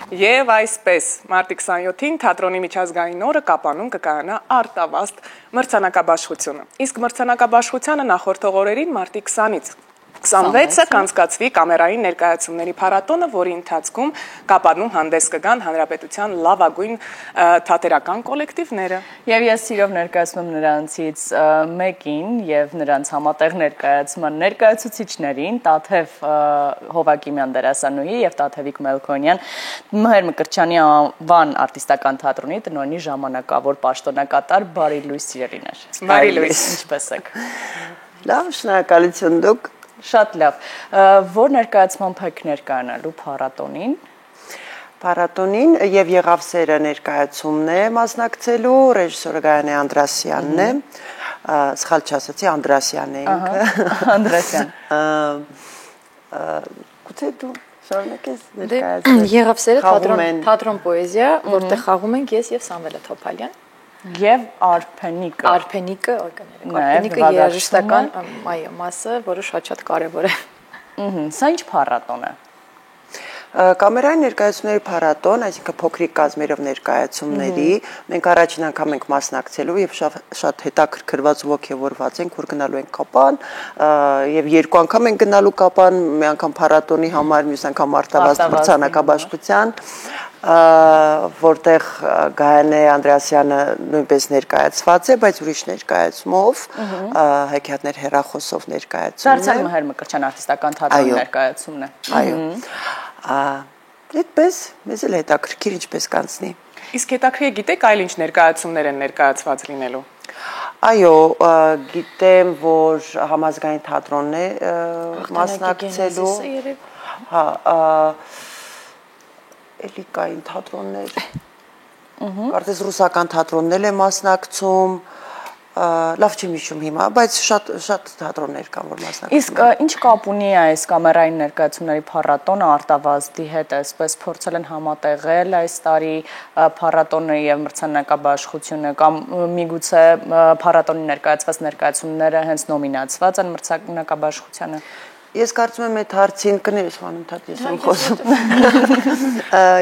Եվ այսպես, մարտի 27-ին թատրոնի միջազգային օրը Կապանում կկայանա արտավազդ մրցանակաբաշխությունը։ Իսկ մրցանակաբաշխությանը նախորդող օրերին մարտի 20-ից 26-ը կանցկացվի կամերային ներկայացումների փառատոնը, որի ընթացքում Կապանում հանդես կգան հանրապետության լավագույն թատերական կոլեկտիվները։ Եվ ես սիրով ներկայացնում նրանցից մեկին եւ նրանց համատեղ ներկայացման ներկայացուցիչներին, Տաթև Հովակիմյան դերասանուհի եւ Տաթևիկ Մելքոնյան, Մհեր Մկրտչյանի անվան արտիստական թատրոնի տնօրենի ժամանակավոր պաշտոնակատար, բարի լույս սիրելիներ։ Բարի լույս, ինչպե՞ս եք։ Լավ, շնորհակալություն դուք։ Շատ լավ։ Որ ներկայացմամբ եք ներկայանալու փառատոնին։ Փառատոնին եւ Եղավսերը ներկայացումն է մասնակցելու, ռեժիսորը Գայանե Անդրասյանն է, սխալ չասացի, Անդրասյանն է ինքը։ Անդրասյան։ Գուցե դու շարունակես ներկայացնել։ Եղավսերը թատրոն պոեզիա, որտեղ խաղում ենք ես եւ Սամվելը Թոփալյան։ Եվ Արփենիկը։ Արփենիկը երաժշտական մասը, որը շատ կարևոր է։ Սա ինչ փառատոն է։ Կամերային ներկայացումների փառատոն, այսինքն փոքրիկ կազմերով ներկայացումների, մենք առաջին անգամ ենք մասնակցելու եւ շատ հետաքրքրված ու ոգևորված ենք, որ գնալու ենք Կապան, եւ երկու անգամ ենք գնալու Կապան, մի անգամ փառատոնի համար, մյուս անգամ արտավազդ մրցանակաբաշխության, որտեղ Գայանե Անդրեասյանը նույնպես ներկայացված է, բայց ուրիշ ներկայացումով, հեքիաթներ հեռախոսով ներկայացումն է։ Դարձյալ Մհեր Մկրտչյան արտիստական թատրոնի ներկայացումն է։ Այո։ Այդպես մեզ էլ հետաքրքիր ինչպես կանցնի։ Իսկ հետաքրքիր գիտեք այլ ինչ ներկայացումներ են ներկայացված լինելու։ Այո, գիտեմ, որ համազգային թատրոնն է մասնակցելու։ Հա, էլի կային թատրոններ։ Կարծես ռուսական թատրոնն էլ է մասնակցում։ Լավ չեմ հիշում հիմա, բայց շատ թատրոններ կան, որ մասնակցում։ Իսկ ինչ կապ ունի այս կամերային ներկայացումների փառատոնը արտավազդի հետ, այսպես փորձել են համատեղել այս տարի փառատոնը եւ մրցանակաբաշխությունը կամ միգուցե փառատոնի ներկայացված ներկայացումները հենց նոմինացված են մրցանակաբաշխությանը։ Ես կարծում եմ այդ հարցին կներես անընդհատ ես եմ խոսում։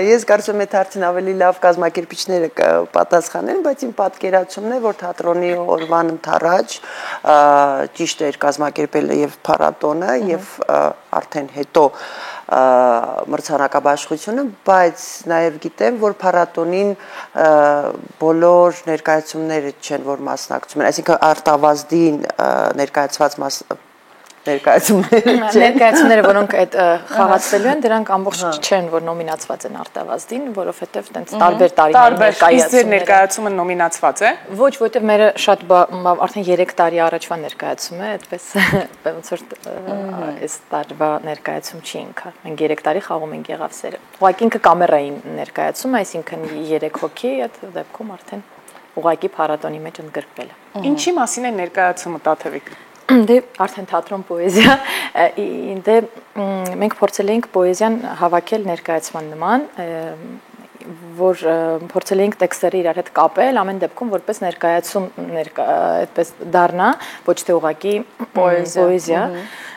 Ես կարծում եմ այդ հարցին ավելի լավ կազմակերպիչները կպատասխանեն, բայց իմ պատկերացումն է, որ թատրոնի օրվան ընթառաջ ճիշտ էր կազմակերպել եւ փառատոնը եւ արդեն հետո մրցանակաբաշխությունը, բայց նաև գիտեմ, որ փառատոնին բոլոր ներկայացումները չեն, որ մասնակցում են, այսինքն արտավազդին ներկայացված ներկայացումները, որոնք այդ խաղացվելու են, դրանք ամբողջ չեն, որ նոմինացված են արտավազդին, որովհետև տենց տարբեր տարիներ ներկայացումը նոմինացված է։ Ոչ, որովհետև մերը շատ արդեն 3 տարի առաջվա ներկայացում է, այդպես ոնց որ այս տարվա ներկայացում չի ինքը։ Մենք 3 տարի խաղում ենք Եղավսերը։ Ուղղակի ինքը կամերային ներկայացում, այսինքն 3 հոգի այդ դեպքում արդեն ուղղակի փառատոնի մեջ ընդգրկվել է։ Ինչի մասին է ներկայացումը, Տաթևիկ։ Դե արդեն թատրոն պոեզիա, դե մենք փորձել էինք պոեզիան հավաքել ներկայացման նման, որ փորձել էինք տեքստերը իրար հետ կապել, ամեն դեպքում որպես ներկայացում այդպես դառնա, ոչ թե ուղղակի պոեզիա,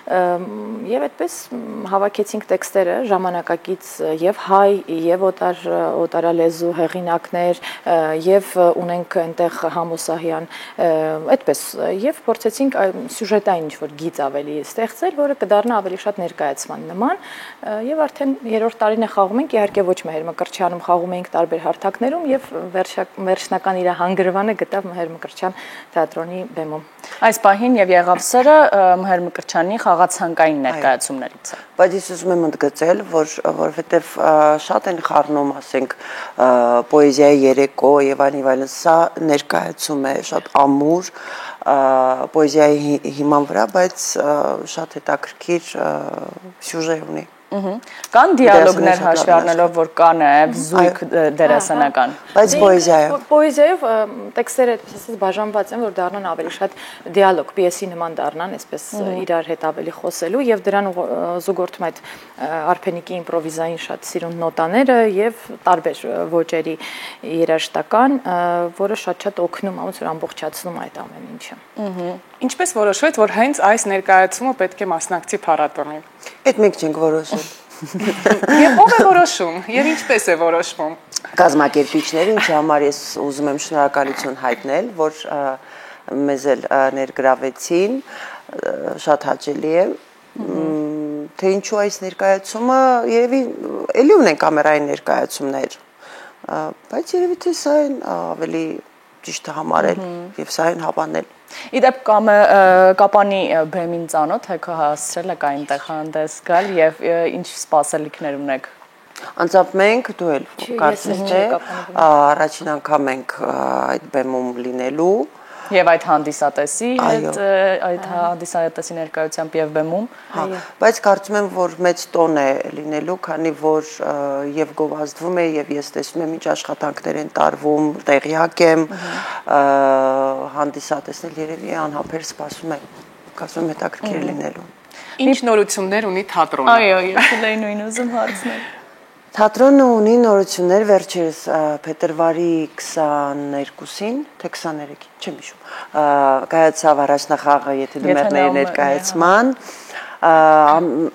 եւ այդպես հավաքեցինք տեքստերը ժամանակակից եւ հայ եւ օտարալեզու հեղինակներ եւ ունենք այնտեղ Համոսահյան այդպես եւ փորձեցինք սյուժետային ինչ-որ գիծ ավելի ստեղծել, որը կդառնա ավելի շատ ներկայացման նման եւ արդեն 3-րդ տարին է խաղում ենք, իհարկե ոչ Մհեր Մկրտչյանում խաղում էինք տարբեր հարթակներում եւ վերջնական իր հանգրվանը գտավ Մհեր Մկրտչյան թատրոնի բեմում։ Այս պահին եւ Եղավսերը Մհեր Մկրտչյանի խաղացանկային ներկայացումներից է։ Բայց ես ուզում եմ ընդգծել, որովհետև շատ են խառնում, ասենք, պոեզիայի երեկո եւ այլն, սա ներկայացում է շատ ամուր պոեզիայի հիման վրա, բայց շատ հետաքրքիր սյուժե ունի։ Կան դիալոգներ հաշվի առնելով, որ կա նաև զույգ դերասանական։ Բայց պոեզիայով։ Պոեզիայով տեքստերը այսպես բաժանված են, որ դառնան ավելի շատ դիալոգ, պիեսի նման դառնան, այսպես իրար հետ ավելի խոսելու եւ դրան զուգորդում այդ Արփենիկի իմպրովիզային շատ սիրուն նոտաները եւ տարբեր ոճերի երաժշտական, որը շատ օգնում ոնց որ ամբողջացնում այդ ամեն ինչը։ Ինչպես որոշվեց, որ հենց այս ներկայացումը պետք է մասնակցի փառատոնին։ Այդ մենք չենք որոշել։ Եվ ով է որոշում, եւ ինչպես է որոշվում։ Կազմակերպիչները, ինչի համար ես ուզում եմ շնորհակալություն հայտնել, որ մեզ էլ ներգրավեցին, շատ հաճելի է, թե ինչու այս ներկայացումը, երևի էլի ունեն կամերային ներկայացումներ, բայց երևի թե սա են ավելի ճիշտ համարել եւ սա են հավանել։ Իդեպ կապանի բեմին ծանոթ եք հասցրել եք այնտեղ հանդես գալ եւ ինչ սպասելիքներ ունեք։ Անձամբ մենք դու էլ կարծես թե առաջին անգամ ենք այդ բեմում լինելու եւ այդ հանդիսատեսի հետ այդ հանդիսատեսի ներկայությամբ եւ բեմում բայց կարծում եմ որ մեծ տոն է լինելու քանի որ եւ գովազդվում է եւ ես տեսնում եմ ինչ աշխատանքներ են տարվում տեղյակ եմ հանդիսատեսն էլ երևի անհապեր սպասում է կարծում եմ հետաքրքիր լինելու Ինչ նորություններ ունի թատրոնը Այո ես էլ նույն ուզում հարցնել Թատրոնը ունի նորություններ վերջերս փետրվարի 22-ին, թե 23-ին, չեմ հիշում։ Կայացավ առաջնախաղը, եթե դու մեռների ներկայացման,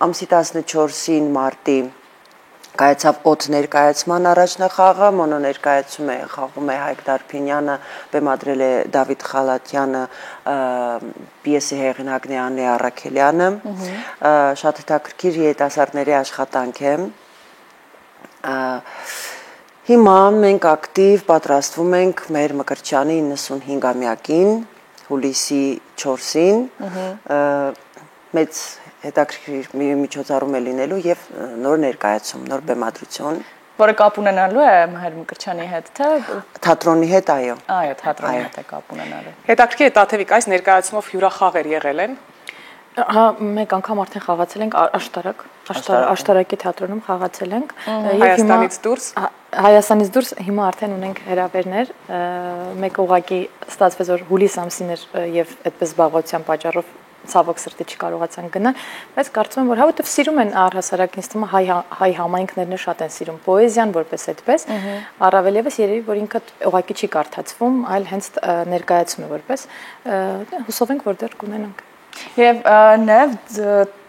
ամսի 14-ին մարտի կայացավ օդ ներկայացման առաջնախաղը, մոնո ներկայացում է խաղում է Հայկ Դարփինյանը, բեմադրել է Դավիթ Խալաթյանը, պիեսի հեղինակն է Աննե Առաքելյանը, շատ հետաքրքիր երիտասարդների աշխատանք է։ Հիմա մենք ակտիվ պատրաստվում ենք մեր Մկրտչյանի 95-ամյակին, հուլիսի 4-ին, մեծ հետաքրքիր միջոցառում է լինելու եւ նոր ներկայացում, նոր բեմադրություն, որը կապ ունենալու է Մհեր Մկրտչյանի հետ, թե թատրոնի հետ, այո։ Այո, թատրոնի հետ է կապ ունենալու։ Հետաքրքիր է Տաթևիկ այս ներկայացումով հյուրախաղեր եղել են։ Հա, մեկ անգամ արդեն խաղացել ենք Աշտարակի թատրոնում խաղացել ենք Հայաստանից դուրս Հայաստանից դուրս հիմա արդեն ունենք հրավերներ մեկ ուղակի ստացվեց որ հուլիս ամսին էր եւ այդպես զբաղվածության պատճառով ցավոք սրտի չկարողացան գնալ բայց կարծում եմ որ հավատով սիրում են առհասարակ ինձ թվում է հայ համայնքներն շատ են սիրում պոեզիան որպես այդպես առավել եւս երևի որ ինքը ուղակի չի կարդացվում այլ հենց ներկայացում է որպես հուսով ենք որ դեռ կունենանք Եվ նաև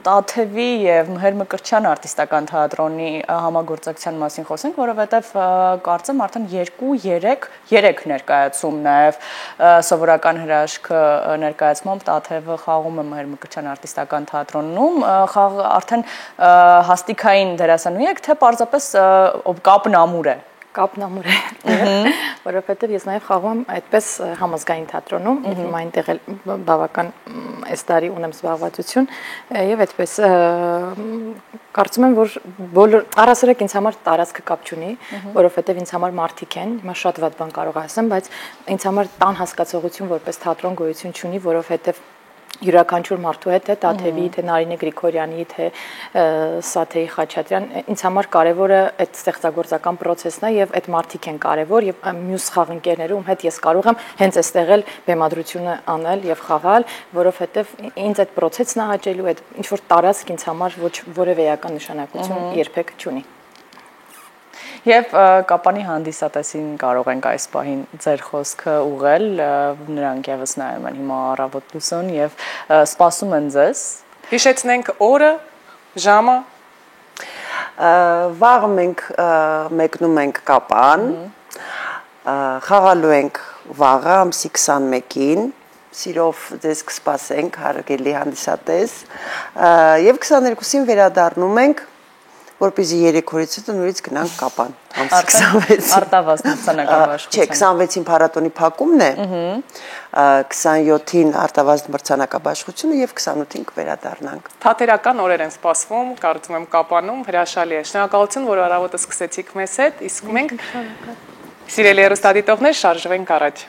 Տաթևի եւ Մհեր Մկրտչյան արտիստական թատրոնի համագործակցության մասին խոսենք, որովհետեւ կարծեմ արդեն 2-3 ներկայացում նաև սովորական հրաշքը ներկայացմամբ Տաթևը խաղում է Մհեր Մկրտչյան արտիստական թատրոնում, խաղը արդեն հաստիկային դերասանուհի եք, թե պարզապես կապն ամուր է։ Կապնամուր է, որովհետև ես նաև խաղում եմ այդպես համազգային թատրոնում, հիմա այնտեղ էլ բավական այս տարի ունեմ զբաղվածություն եւ այդպես կարծում եմ որ բոլոր առասարակ ինձ համար տարածքը կապ չունի, որովհետև ինձ համար մարդիկ են, հիմա շատ վատ բան կարող ասեմ, բայց ինձ համար տան հասկացողություն որպես թատրոն գոյություն չունի, որովհետև յուրաքանչյուր մարդու հետ է Տաթևի, թե Նարինե Գրիգորյանի, թե Սաթեի Խաչատրյան, ինձ համար կարևորը այդ ստեղծագործական process-ն է եւ այդ մարդիկ են կարևոր եւ մյուս խաղընկերները ում հետ ես կարող եմ հենց այստեղ էլ բեմադրությունը անել եւ խաղալ, որովհետեւ ինձ այդ process-ն է հաճելու, այդ ինչ որ տարածք ինձ համար ոչ որևէ էական նշանակություն երբեք չունի։ Եվ կապանի հանդիսատեսին կարող ենք այս պահին ձեր խոսքը ուղղել, նրանք եւս նայում են հիմա առավոտ լուսոն եւ սպասում են ձեզ։ Հիշեցնենք օրը, ժամը։ Վաղը մենք մեկնում ենք Կապան, խաղալու ենք վաղը ամսի 21-ին, սիրով ձեզ կսպասենք, հարգելի հանդիսատես, եւ 22-ին վերադառնում ենք որպեսզի 3 օրից հետո նորից գնանք Կապան ամսի 26 Արտավազդ մրցանակաբաշխության Չէ, 26-ին փառատոնի փակումն է, 27-ին Արտավազդ մրցանակաբաշխությունը եւ 28-ին կվերադառնանք։ Թատերական օրեր են սպասվում, կարծում եմ Կապանում հրաշալի է։ Շնորհակալություն, որ առավոտը սկսեցիք մեզ հետ, իսկ մենք սիրելի հեռուստադիտողներ շարժվենք առաջ։